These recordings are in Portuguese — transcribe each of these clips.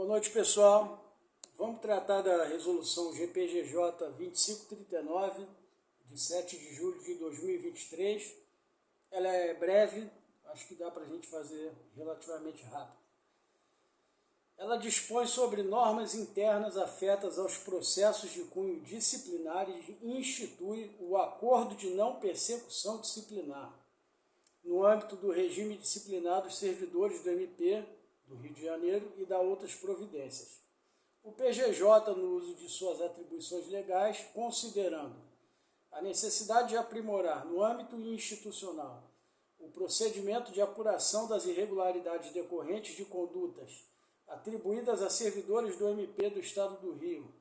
noite, pessoal. Vamos tratar da resolução GPGJ 2539, de 7 de julho de 2023. Ela é breve, acho que dá para a gente fazer relativamente rápido. Ela dispõe sobre normas internas afetas aos processos de cunho disciplinar e institui o acordo de não persecução disciplinar, no âmbito do regime disciplinar dos servidores do MP do Rio de Janeiro e da outras providências. O PGJ, no uso de suas atribuições legais, considerando a necessidade de aprimorar, no âmbito institucional, o procedimento de apuração das irregularidades decorrentes de condutas atribuídas a servidores do MP do Estado do Rio,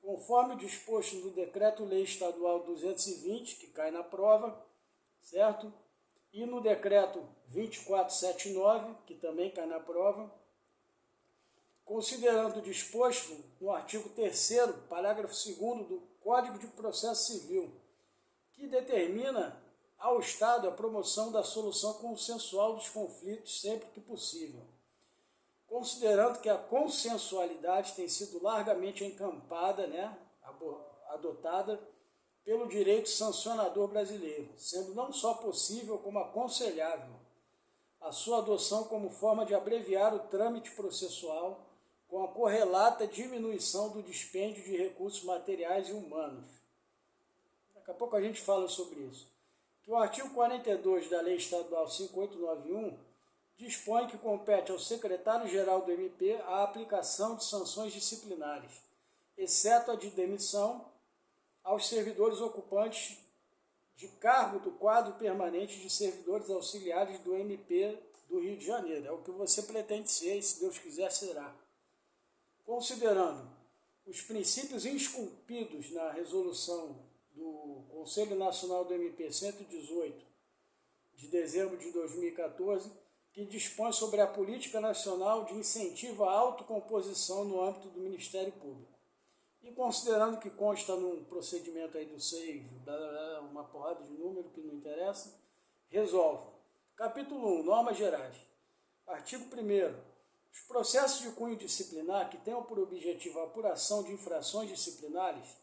conforme o disposto no Decreto-Lei Estadual 220, que cai na prova, certo? E no Decreto 2479, que também cai na prova, considerando o disposto no artigo 3º, parágrafo 2º do Código de Processo Civil, que determina ao Estado a promoção da solução consensual dos conflitos sempre que possível, considerando que a consensualidade tem sido largamente encampada, adotada pelo direito sancionador brasileiro, sendo não só possível como aconselhável a sua adoção como forma de abreviar o trâmite processual com a correlata diminuição do dispêndio de recursos materiais e humanos. Daqui a pouco a gente fala sobre isso. Que o artigo 42 da Lei Estadual 5891 dispõe que compete ao secretário-geral do MP a aplicação de sanções disciplinares, exceto a de demissão, aos servidores ocupantes de cargo do quadro permanente de servidores auxiliares do MP do Rio de Janeiro. É o que você pretende ser e, se Deus quiser, será. Considerando os princípios esculpidos na resolução do Conselho Nacional do MP 118, de dezembro de 2014, que dispõe sobre a política nacional de incentivo à autocomposição no âmbito do Ministério Público. E considerando que consta num procedimento aí do SEIV, uma porrada de número que não interessa, resolve. Capítulo 1, normas gerais. Artigo 1º. Os processos de cunho disciplinar que tenham por objetivo a apuração de infrações disciplinares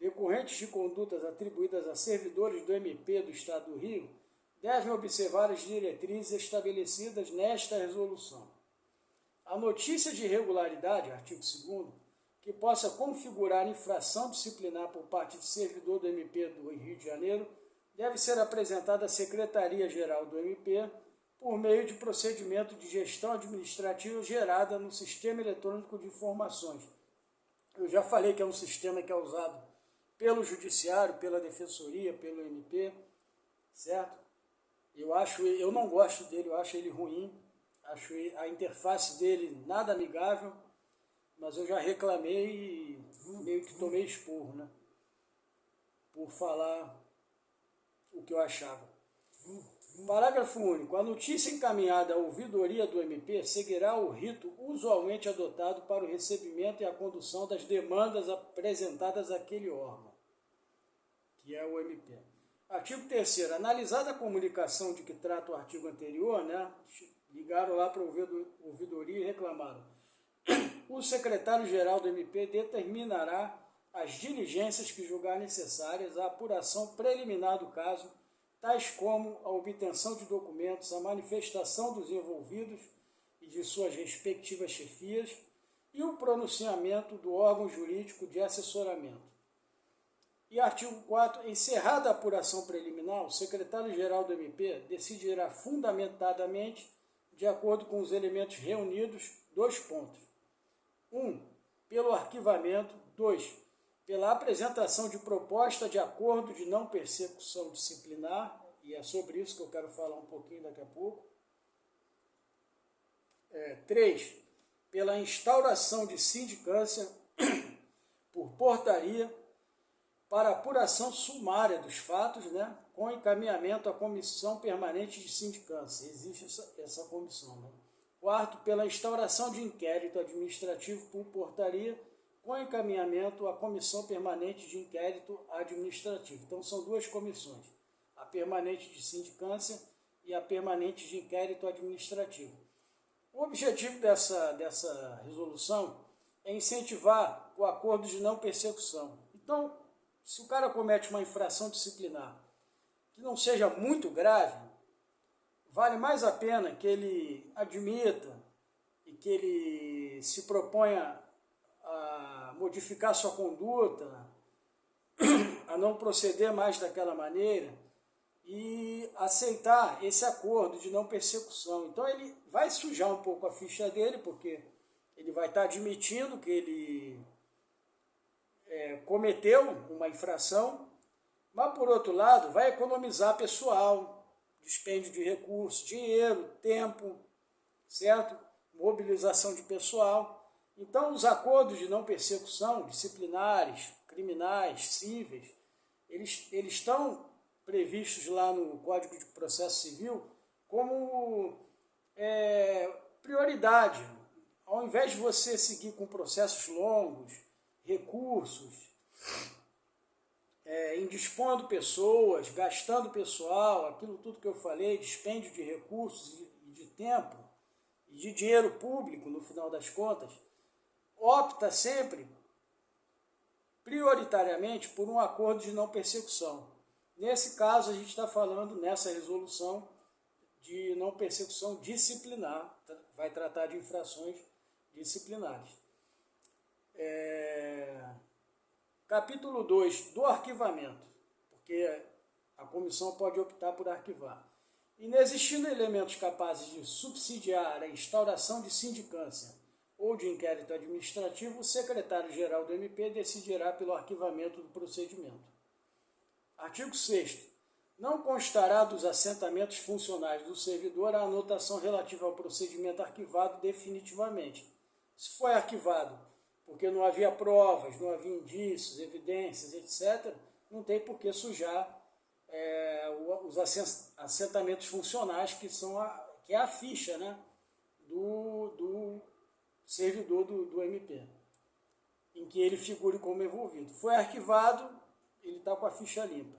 decorrentes de condutas atribuídas a servidores do MP do Estado do Rio devem observar as diretrizes estabelecidas nesta resolução. A notícia de irregularidade, artigo 2º, que possa configurar infração disciplinar por parte de servidor do MP do Rio de Janeiro, deve ser apresentada à Secretaria-Geral do MP por meio de procedimento de gestão administrativa gerada no Sistema Eletrônico de Informações. Eu já falei que é um sistema que é usado pelo Judiciário, pela Defensoria, pelo MP, certo? Eu não gosto dele, eu acho ele ruim, acho a interface dele nada amigável, mas eu já reclamei e meio que tomei esporro, né? Por falar o que eu achava. Parágrafo único. A notícia encaminhada à ouvidoria do MP seguirá o rito usualmente adotado para o recebimento e a condução das demandas apresentadas àquele órgão, que é o MP. Artigo 3º. Analisada a comunicação de que trata o artigo anterior, ligaram lá para a ouvidoria e reclamaram. O secretário-geral do MP determinará as diligências que julgar necessárias à apuração preliminar do caso, tais como a obtenção de documentos, a manifestação dos envolvidos e de suas respectivas chefias e o pronunciamento do órgão jurídico de assessoramento. E artigo 4º. Encerrada a apuração preliminar, o secretário-geral do MP decidirá fundamentadamente, de acordo com os elementos reunidos, 2 pontos. 1. Pelo arquivamento. 2. Pela apresentação de proposta de acordo de não persecução disciplinar, e é sobre isso que eu quero falar um pouquinho daqui a pouco. 3. Pela instauração de sindicância por portaria para apuração sumária dos fatos, com encaminhamento à Comissão Permanente de Sindicância. Existe essa comissão. 4. Pela instauração de inquérito administrativo por portaria, com encaminhamento à Comissão Permanente de Inquérito Administrativo. Então, são 2 comissões, a Permanente de Sindicância e a Permanente de Inquérito Administrativo. O objetivo dessa resolução é incentivar o acordo de não persecução. Então, se o cara comete uma infração disciplinar que não seja muito grave, vale mais a pena que ele admita e que ele se proponha a modificar sua conduta, a não proceder mais daquela maneira e aceitar esse acordo de não persecução. Então ele vai sujar um pouco a ficha dele, porque ele vai estar admitindo que ele cometeu uma infração, mas por outro lado vai economizar pessoal, dispêndio de recursos, dinheiro, tempo, certo? Mobilização de pessoal. Então os acordos de não persecução, disciplinares, criminais, cíveis, eles estão previstos lá no Código de Processo Civil como prioridade. Ao invés de você seguir com processos longos, recursos, indispondo pessoas, gastando pessoal, aquilo tudo que eu falei, dispêndio de recursos e de tempo e de dinheiro público, no final das contas, opta sempre, prioritariamente, por um acordo de não persecução. Nesse caso, a gente está falando, nessa resolução, de não persecução disciplinar, vai tratar de infrações disciplinares. Capítulo 2, do arquivamento, porque a comissão pode optar por arquivar. Inexistindo elementos capazes de subsidiar a instauração de sindicância ou de inquérito administrativo, o secretário-geral do MP decidirá pelo arquivamento do procedimento. Artigo 6º. Não constará dos assentamentos funcionais do servidor a anotação relativa ao procedimento arquivado definitivamente. Se foi arquivado porque não havia provas, não havia indícios, evidências, etc., não tem por que sujar os assentamentos funcionais, que é a ficha, né, do servidor do MP, em que ele figure como envolvido. Foi arquivado, ele está com a ficha limpa.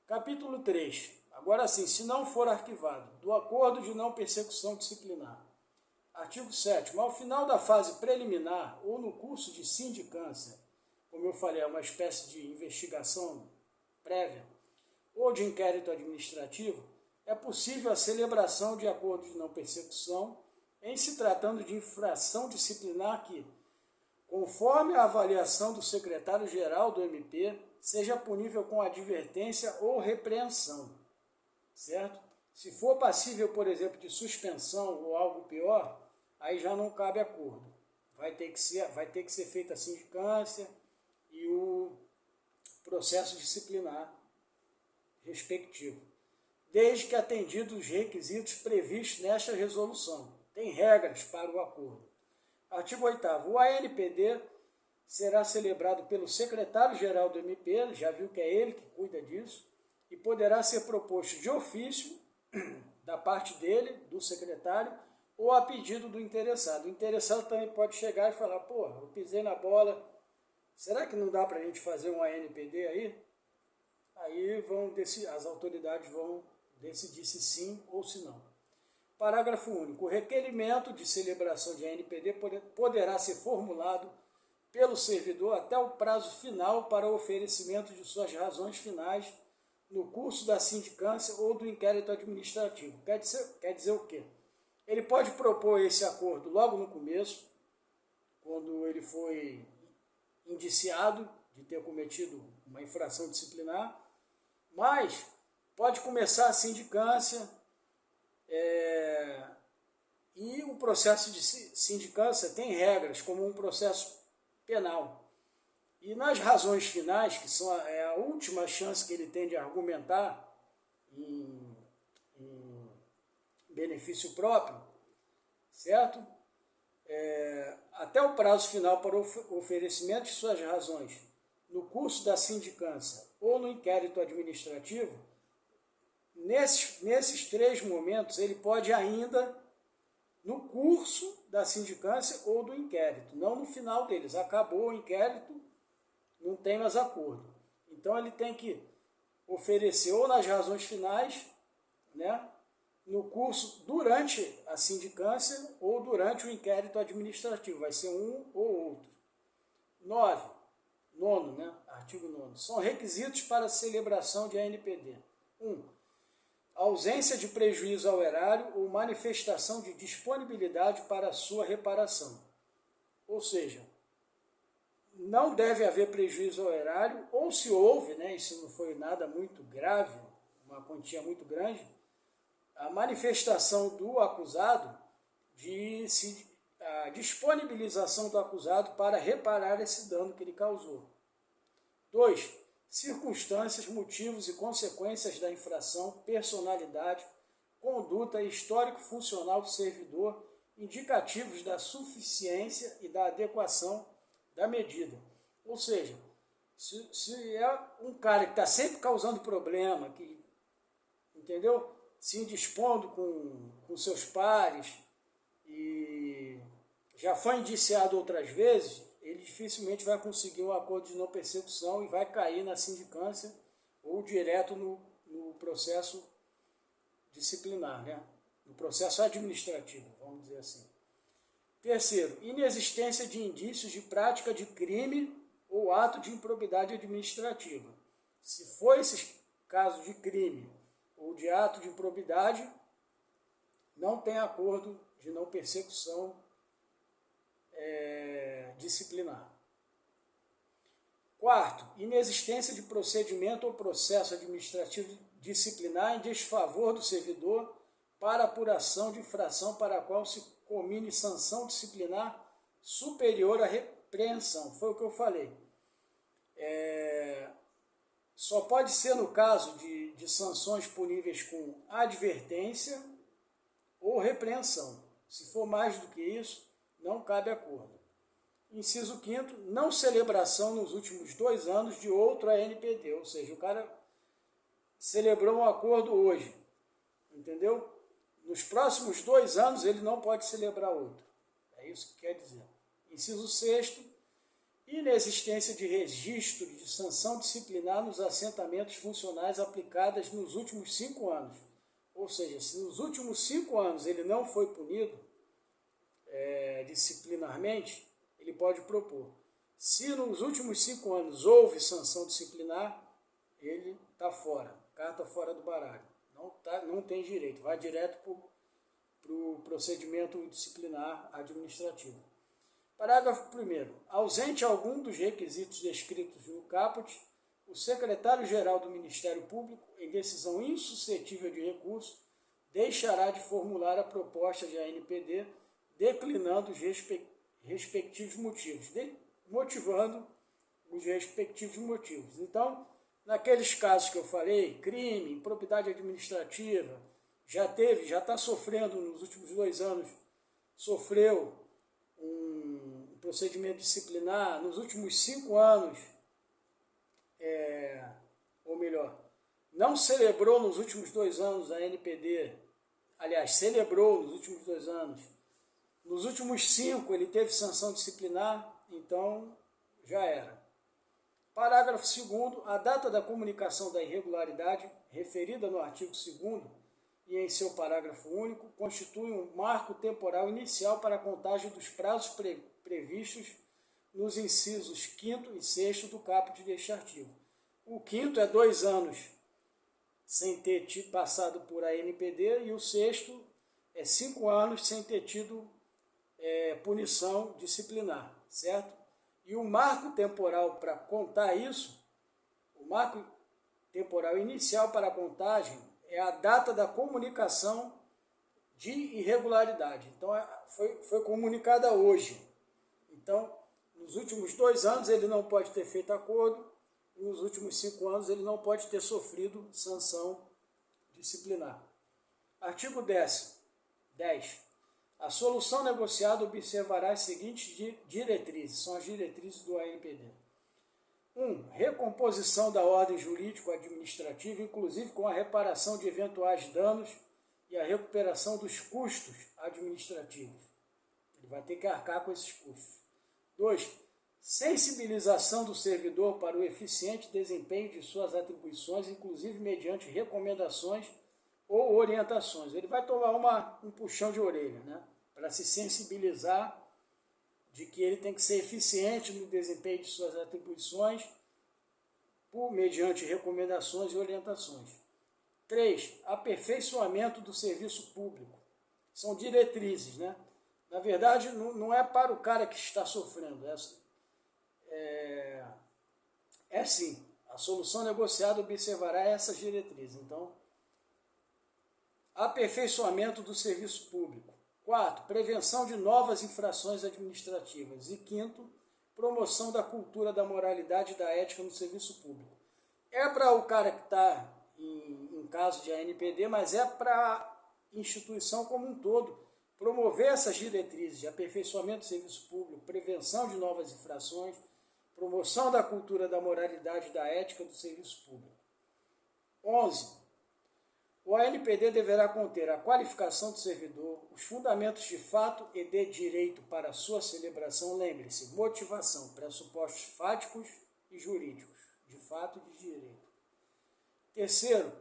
Capítulo 3. Agora sim, se não for arquivado, do acordo de não persecução disciplinar. Artigo 7º. Ao final da fase preliminar ou no curso de sindicância, como eu falei, é uma espécie de investigação prévia, ou de inquérito administrativo, é possível a celebração de acordo de não persecução em se tratando de infração disciplinar que, conforme a avaliação do secretário-geral do MP, seja punível com advertência ou repreensão, certo? Se for passível, por exemplo, de suspensão ou algo pior, aí já não cabe acordo. Vai ter que ser feita a sindicância e o processo disciplinar respectivo, desde que atendidos os requisitos previstos nesta resolução. Tem regras para o acordo. Artigo 8º. O ANPD será celebrado pelo secretário-geral do MP, já viu que é ele que cuida disso, e poderá ser proposto de ofício, da parte dele, do secretário, ou a pedido do interessado. O interessado também pode chegar e falar, pô, eu pisei na bola, será que não dá para a gente fazer um ANPD aí? Aí as autoridades vão decidir se sim ou se não. Parágrafo único. O requerimento de celebração de ANPD poderá ser formulado pelo servidor até o prazo final para o oferecimento de suas razões finais no curso da sindicância ou do inquérito administrativo. Quer dizer o quê? Ele pode propor esse acordo logo no começo, quando ele foi indiciado de ter cometido uma infração disciplinar, mas pode começar a sindicância e o processo de sindicância tem regras, como um processo penal. E nas razões finais, que são a última chance que ele tem de argumentar em benefício próprio, certo? Até o prazo final para o oferecimento de suas razões no curso da sindicância ou no inquérito administrativo, nesses 3 momentos ele pode ainda, no curso da sindicância ou do inquérito, não no final deles. Acabou o inquérito, não tem mais acordo. Então ele tem que oferecer ou nas razões finais, né, no curso durante a sindicância ou durante o inquérito administrativo. Vai ser um ou outro. 9. Né? Artigo 9. São requisitos para a celebração de ANPD. 1. Ausência de prejuízo ao erário ou manifestação de disponibilidade para a sua reparação. Ou seja, não deve haver prejuízo ao erário, ou se houve, né, isso não foi nada muito grave, uma quantia muito grande, a manifestação do acusado a disponibilização do acusado para reparar esse dano que ele causou. 2. Circunstâncias, motivos e consequências da infração, personalidade, conduta e histórico funcional do servidor, indicativos da suficiência e da adequação da medida. Ou seja, se é um cara que está sempre causando problema, que, entendeu? Se indispondo com seus pares e já foi indiciado outras vezes, ele dificilmente vai conseguir um acordo de não persecução e vai cair na sindicância ou direto no processo disciplinar, né? No processo administrativo, vamos dizer assim. 3º, inexistência de indícios de prática de crime ou ato de improbidade administrativa. Se for esse caso de crime ou de ato de improbidade, não tem acordo de não persecução disciplinar. 4º, inexistência de procedimento ou processo administrativo disciplinar em desfavor do servidor para apuração de infração para a qual se comine sanção disciplinar superior à repreensão. Foi o que eu falei. Só pode ser no caso de sanções puníveis com advertência ou repreensão. Se for mais do que isso, não cabe acordo. Inciso 5º, não celebração nos últimos 2 anos de outro ANPD, ou seja, o cara celebrou um acordo hoje, entendeu? Nos próximos 2 anos ele não pode celebrar outro. É isso que quer dizer. Inciso 6º, inexistência de registro de sanção disciplinar nos assentamentos funcionais aplicadas nos últimos 5 anos. Ou seja, se nos últimos 5 anos ele não foi punido disciplinarmente, ele pode propor. Se nos últimos 5 anos houve sanção disciplinar, ele está fora, carta fora do baralho. Não tem direito, vai direto para o procedimento disciplinar administrativo. Parágrafo 1º. Ausente algum dos requisitos descritos no caput, o secretário-geral do Ministério Público, em decisão insuscetível de recurso, deixará de formular a proposta de ANPD, declinando os respectivos motivos, motivando os respectivos motivos. Então, naqueles casos que eu falei, crime, improbidade administrativa, já está sofrendo nos últimos 2 anos, sofreu um procedimento disciplinar, nos últimos 5 anos, ou melhor, não celebrou nos últimos 2 anos a ANPD, aliás, celebrou nos últimos 2 anos, nos últimos 5 ele teve sanção disciplinar, então já era. Parágrafo 2º, a data da comunicação da irregularidade, referida no artigo 2º e em seu parágrafo único, constitui um marco temporal inicial para a contagem dos prazos previstos nos incisos 5º e 6º do caput deste artigo. O 5º é 2 anos sem ter passado por ANPD e o 6º é 5 anos sem ter tido punição disciplinar, certo? E o marco temporal para contar isso, o marco temporal inicial para a contagem é a data da comunicação de irregularidade. Então, foi comunicada hoje. Então, nos últimos 2 anos ele não pode ter feito acordo, e nos últimos 5 anos ele não pode ter sofrido sanção disciplinar. Artigo 10. A solução negociada observará as seguintes diretrizes, são as diretrizes do ANPD. 1. Recomposição da ordem jurídico-administrativa, inclusive com a reparação de eventuais danos e a recuperação dos custos administrativos. Ele vai ter que arcar com esses custos. 2. Sensibilização do servidor para o eficiente desempenho de suas atribuições, inclusive mediante recomendações ou orientações. Ele vai tomar um puxão de orelha, né? Para se sensibilizar de que ele tem que ser eficiente no desempenho de suas atribuições mediante recomendações e orientações. 3. Aperfeiçoamento do serviço público. São diretrizes, né? Na verdade, não é para o cara que está sofrendo. É sim. A solução negociada observará essas diretrizes. Então, aperfeiçoamento do serviço público. 4. Prevenção de novas infrações administrativas. E 5º, promoção da cultura da moralidade e da ética no serviço público. É para o cara que está em caso de ANPD, mas é para a instituição como um todo promover essas diretrizes de aperfeiçoamento do serviço público, prevenção de novas infrações, promoção da cultura da moralidade e da ética do serviço público. 11. O ANPD deverá conter a qualificação do servidor, os fundamentos de fato e de direito para a sua celebração. Lembre-se, motivação, pressupostos fáticos e jurídicos, de fato e de direito. Terceiro,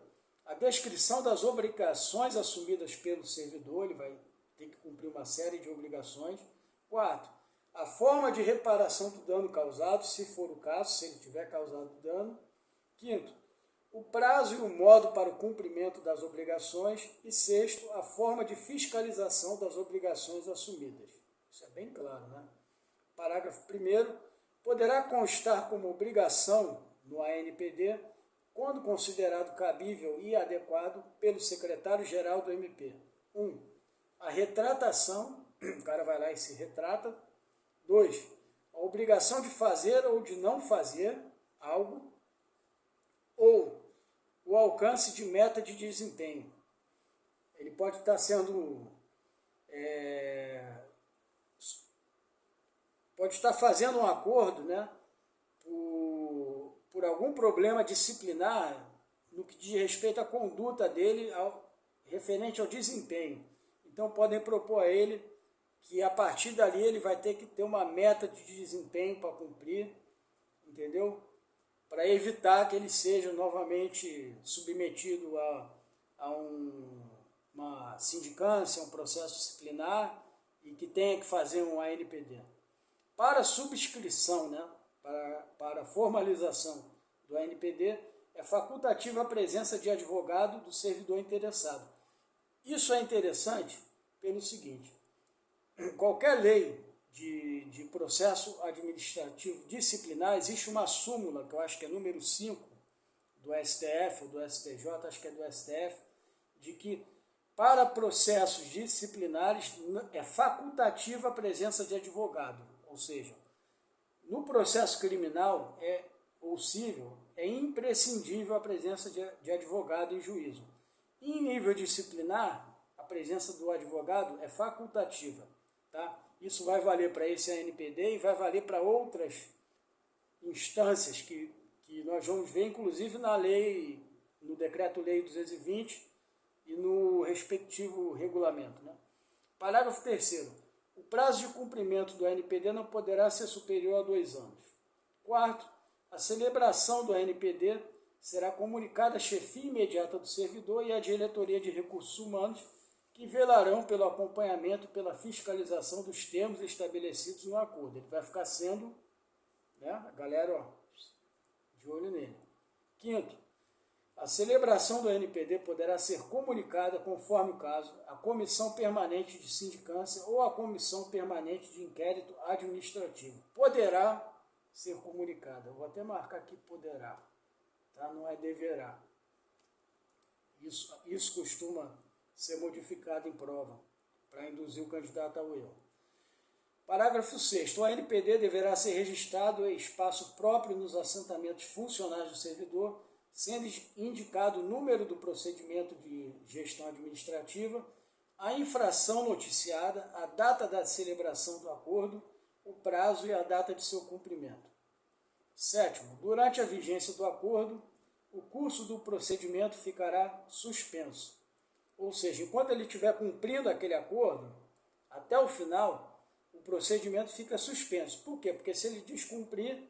a descrição das obrigações assumidas pelo servidor, ele vai ter que cumprir uma série de obrigações. 4. A forma de reparação do dano causado, se for o caso, se ele tiver causado dano. 5º, o prazo e o modo para o cumprimento das obrigações. E 6º, a forma de fiscalização das obrigações assumidas. Isso é bem claro, né? Parágrafo 1º, poderá constar como obrigação no ANPD, quando considerado cabível e adequado pelo secretário-geral do MP. 1. A retratação, o cara vai lá e se retrata. 2. A obrigação de fazer ou de não fazer algo, ou o alcance de meta de desempenho. Ele pode estar sendo... pode estar fazendo um acordo, né, por algum problema disciplinar no que diz respeito à conduta dele referente ao desempenho. Então podem propor a ele que a partir dali ele vai ter que ter uma meta de desempenho para cumprir, entendeu? Para evitar que ele seja novamente submetido a uma sindicância, um processo disciplinar e que tenha que fazer um ANPD. Para subscrição, né, para formalização do ANPD, é facultativa a presença de advogado do servidor interessado. Isso é interessante pelo seguinte: qualquer lei de processo administrativo disciplinar, existe uma súmula, que eu acho que é número 5, do STF ou do STJ, acho que é do STF, de que para processos disciplinares é facultativa a presença de advogado. Ou seja, no processo criminal é possível, é imprescindível a presença de advogado em juízo. Em nível disciplinar, a presença do advogado é facultativa. Tá? Isso vai valer para esse ANPD e vai valer para outras instâncias que nós vamos ver, inclusive na lei, no Decreto-Lei 220 e no respectivo regulamento. Né? Parágrafo 3º. O prazo de cumprimento do ANPD não poderá ser superior a 2 anos. 4º. A celebração do ANPD será comunicada à chefia imediata do servidor e à diretoria de recursos humanos, que velarão pelo acompanhamento e pela fiscalização dos termos estabelecidos no acordo. Ele vai ficar sendo, né, a galera, de olho nele. 5º, a celebração do ANPD poderá ser comunicada, conforme o caso, à Comissão Permanente de Sindicância ou à Comissão Permanente de Inquérito Administrativo. Poderá ser comunicada. Eu vou até marcar aqui poderá, tá? Não é deverá. Isso costuma ser modificado em prova, para induzir o candidato ao erro. Parágrafo 6º. O ANPD deverá ser registrado em espaço próprio nos assentamentos funcionais do servidor, sendo indicado o número do procedimento de gestão administrativa, a infração noticiada, a data da celebração do acordo, o prazo e a data de seu cumprimento. 7º. Durante a vigência do acordo, o curso do procedimento ficará suspenso. Ou seja, enquanto ele estiver cumprindo aquele acordo, até o final, o procedimento fica suspenso. Por quê? Porque se ele descumprir,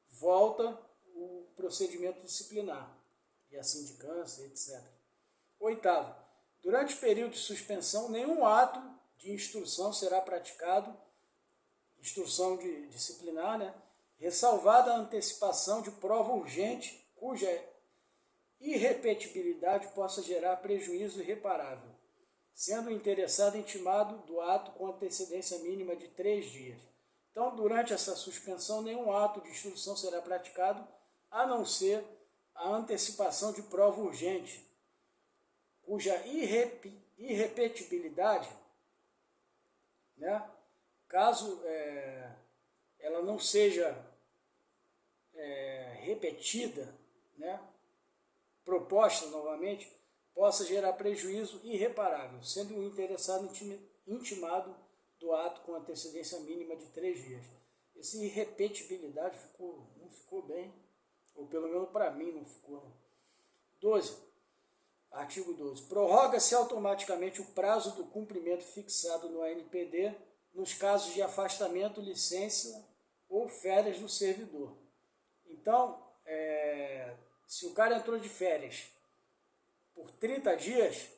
volta o procedimento disciplinar, e a sindicância, etc. 8º. Durante o período de suspensão, nenhum ato de instrução será praticado, instrução disciplinar, né? Ressalvada a antecipação de prova urgente, cuja irrepetibilidade possa gerar prejuízo irreparável, sendo o interessado intimado do ato com antecedência mínima de 3 dias. Então, durante essa suspensão, nenhum ato de instrução será praticado, a não ser a antecipação de prova urgente, cuja irrepetibilidade, né, caso ela não seja repetida, né, proposta novamente, possa gerar prejuízo irreparável, sendo o interessado intimado do ato com antecedência mínima de 3 dias. Essa irrepetibilidade não ficou bem, ou pelo menos para mim não ficou. 12. Artigo 12. Prorroga-se automaticamente o prazo do cumprimento fixado no ANPD nos casos de afastamento, licença ou férias do servidor. Então, se o cara entrou de férias por 30 dias,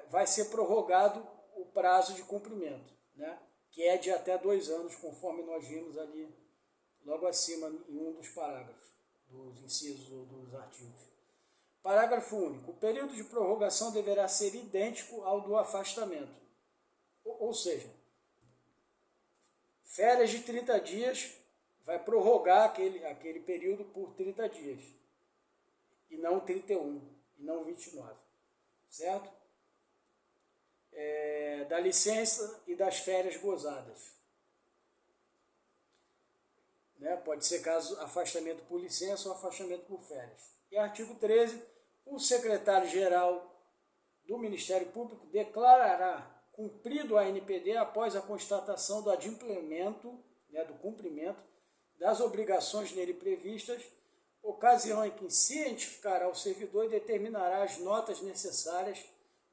vai ser prorrogado o prazo de cumprimento, né? Que é de até 2 anos, conforme nós vimos ali logo acima em um dos parágrafos, dos incisos ou dos artigos. Parágrafo único. O período de prorrogação deverá ser idêntico ao do afastamento. Ou seja, férias de 30 dias vai prorrogar aquele período por 30 dias. E não 31, e não 29. Certo? Da licença e das férias gozadas. Né? Pode ser caso afastamento por licença ou afastamento por férias. E artigo 13, o secretário-geral do Ministério Público declarará cumprido a ANPD após a constatação do adimplemento, né, do cumprimento das obrigações nele previstas, ocasião em que cientificará o servidor e determinará as notas necessárias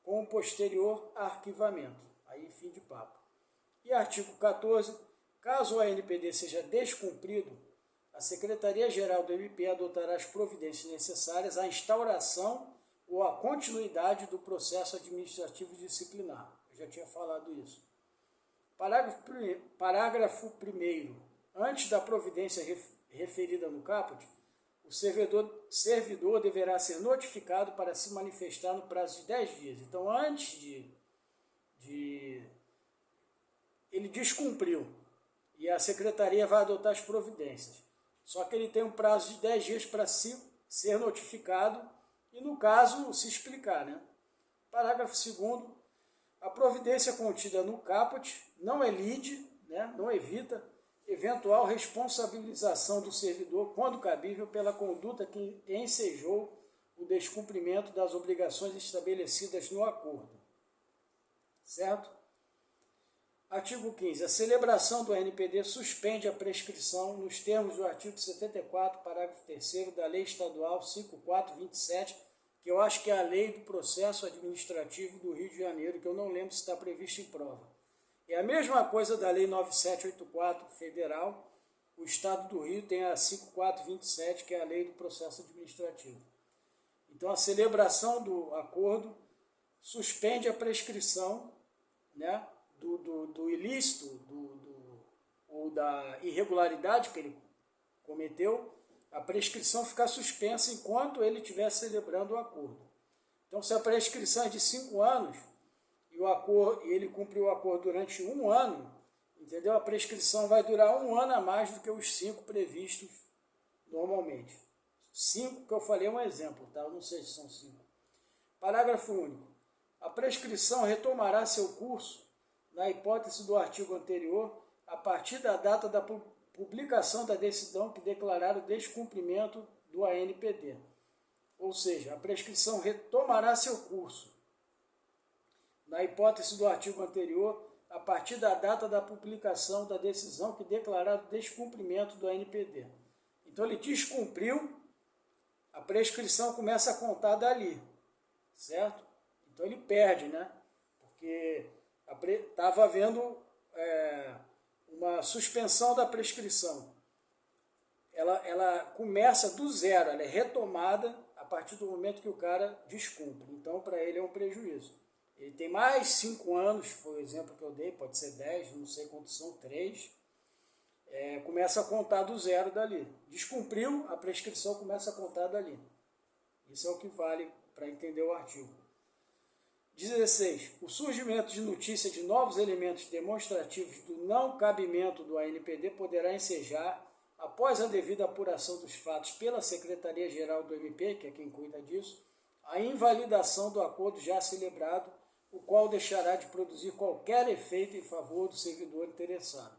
com o posterior arquivamento. Aí, fim de papo. E artigo 14, caso o ANPD seja descumprido, a Secretaria-Geral do MP adotará as providências necessárias à instauração ou à continuidade do processo administrativo disciplinar. Eu já tinha falado isso. Parágrafo 1º. Antes da providência referida no caput, o servidor deverá ser notificado para se manifestar no prazo de 10 dias. Então, antes ele descumpriu e a secretaria vai adotar as providências. Só que ele tem um prazo de 10 dias para ser notificado e, no caso, se explicar, né? Parágrafo 2º. A providência contida no caput não elide, né, não evita eventual responsabilização do servidor, quando cabível, pela conduta que ensejou o descumprimento das obrigações estabelecidas no acordo. Certo? Artigo 15. A celebração do ANPD suspende a prescrição nos termos do artigo 74, parágrafo 3º da Lei Estadual 5427, que eu acho que é a Lei do Processo Administrativo do Rio de Janeiro, que eu não lembro se está previsto em prova. É a mesma coisa da Lei 9784 federal, o Estado do Rio tem a 5427, que é a Lei do Processo Administrativo. Então, a celebração do acordo suspende a prescrição, né, do ilícito ou da irregularidade que ele cometeu, a prescrição fica suspensa enquanto ele estiver celebrando o acordo. Então, se a prescrição é de 5 anos e ele cumpriu o acordo durante 1 ano, entendeu? A prescrição vai durar 1 ano a mais do que os 5 previstos normalmente. 5 que eu falei é um exemplo, tá? Eu não sei se são 5. Parágrafo único. A prescrição retomará seu curso, na hipótese do artigo anterior, a partir da data da publicação da decisão que declarar o descumprimento do ANPD. Ou seja, a prescrição retomará seu curso, na hipótese do artigo anterior, a partir da data da publicação da decisão que declarar o descumprimento do ANPD. Então, ele descumpriu, a prescrição começa a contar dali, certo? Então, ele perde, né? Porque estava havendo uma suspensão da prescrição. Ela começa do zero, ela é retomada, a partir do momento que o cara descumpre. Então, para ele é um prejuízo. Ele tem mais 5 anos, foi o exemplo que eu dei, pode ser 10, não sei quantos são, 3. Começa a contar do zero dali. Descumpriu, a prescrição começa a contar dali. Isso é o que vale para entender o artigo. 16. O surgimento de notícia de novos elementos demonstrativos do não cabimento do ANPD poderá ensejar, após a devida apuração dos fatos pela Secretaria-Geral do MP, que é quem cuida disso, a invalidação do acordo já celebrado, o qual deixará de produzir qualquer efeito em favor do servidor interessado.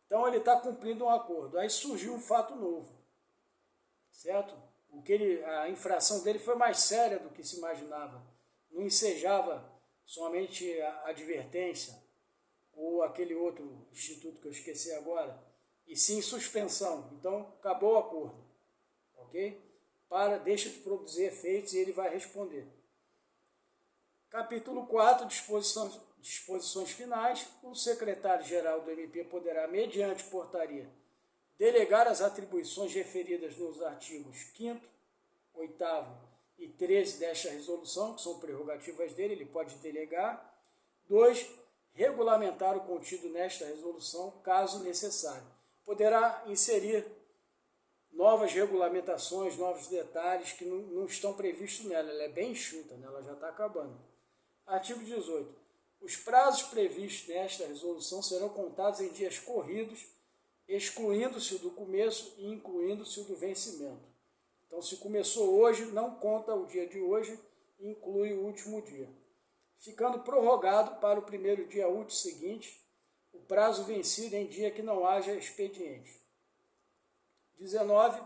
Então ele está cumprindo um acordo. Aí surgiu um fato novo, certo? A infração dele foi mais séria do que se imaginava. Não ensejava somente a advertência ou aquele outro instituto que eu esqueci agora, e sim suspensão. Então acabou o acordo, ok? Deixa de produzir efeitos e ele vai responder. Capítulo 4, disposições finais. O secretário-geral do MP poderá, mediante portaria, delegar as atribuições referidas nos artigos 5º, 8º e 13 desta resolução, que são prerrogativas dele, ele pode delegar. 2. Regulamentar o contido nesta resolução, caso necessário. Poderá inserir novas regulamentações, novos detalhes que não estão previstos nela. Ela é bem enxuta, né? Ela já está acabando. Artigo 18. Os prazos previstos nesta resolução serão contados em dias corridos, excluindo-se o do começo e incluindo-se o do vencimento. Então, se começou hoje, não conta o dia de hoje e inclui o último dia. Ficando prorrogado para o primeiro dia útil seguinte, o prazo vencido em dia que não haja expediente. 19.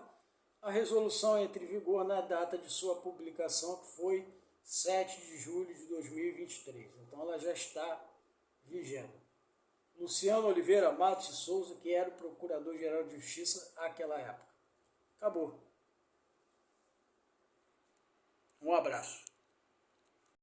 A resolução entra em vigor na data de sua publicação, que foi 7 de julho de 2023. Então, ela já está vigente. Luciano Oliveira Matos de Souza, que era o Procurador-Geral de Justiça naquela época. Acabou. Um abraço.